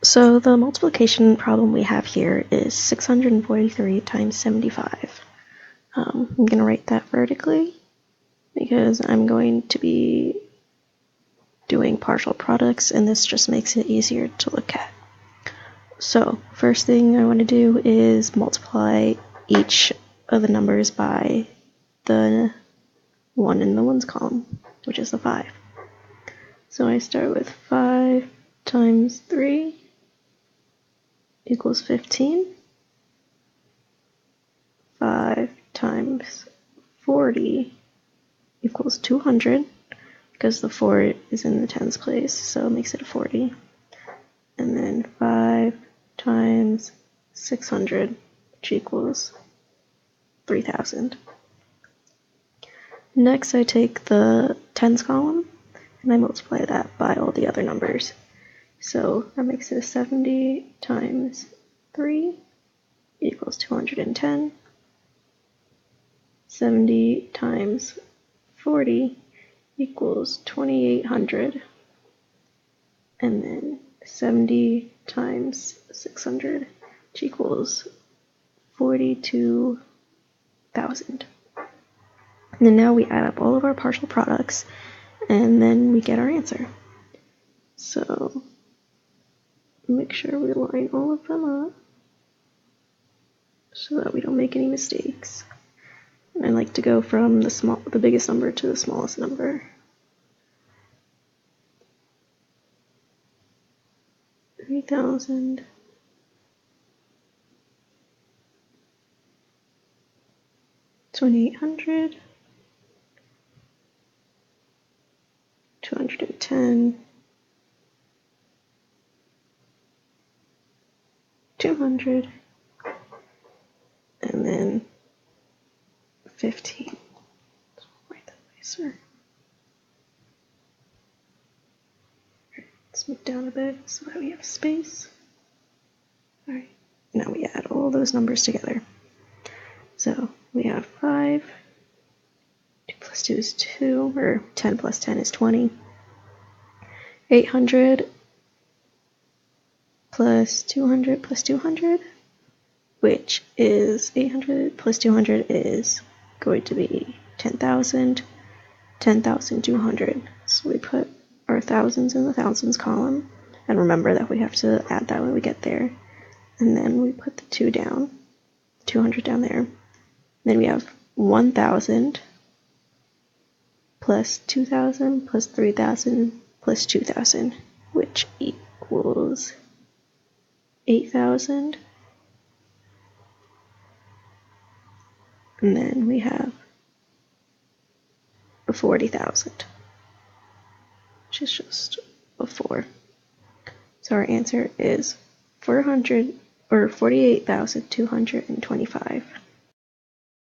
So the multiplication problem we have here is 643 times 75. I'm going to write that vertically because I'm going to be doing partial products, and this just makes it easier to look at. So first thing I want to do is multiply each of the numbers by the 1 in the ones column, which is the 5. So I start with 5 times 3 equals 15. 5 times 40 equals 200, because the 4 is in the tens place, so it makes it a 40. And then 5 times 600, which equals 3,000. Next, I take the tens column and I multiply that by all the other numbers. So that makes it a 70 times 3 equals 210. 70 times 40 equals 2,800. And then 70 times 600, which equals 42,000. And then now we add up all of our partial products, and then we get our answer. So make sure we line all of them up so that we don't make any mistakes. And I like to go from the biggest number to the smallest number. 3,000. 2,800. 210. 200. And then 15. Write that nicer. Let's move down a bit so that we have space. Alright, now we add all those numbers together. So we have 5, 2 plus 2 is 2, or 10 plus 10 is 20. 800 plus 200 plus 200, which is 800 plus 200 is going to be 10,000, 10,200. So we put our thousands in the thousands column, and remember that we have to add that when we get there. And then we put the 2 down, 200 down there. Then we have 1,000 plus 2,000 plus 3,000 plus 2,000, which equals 8,000. And then we have 40,000, which is just a 4. So our answer is 48,225.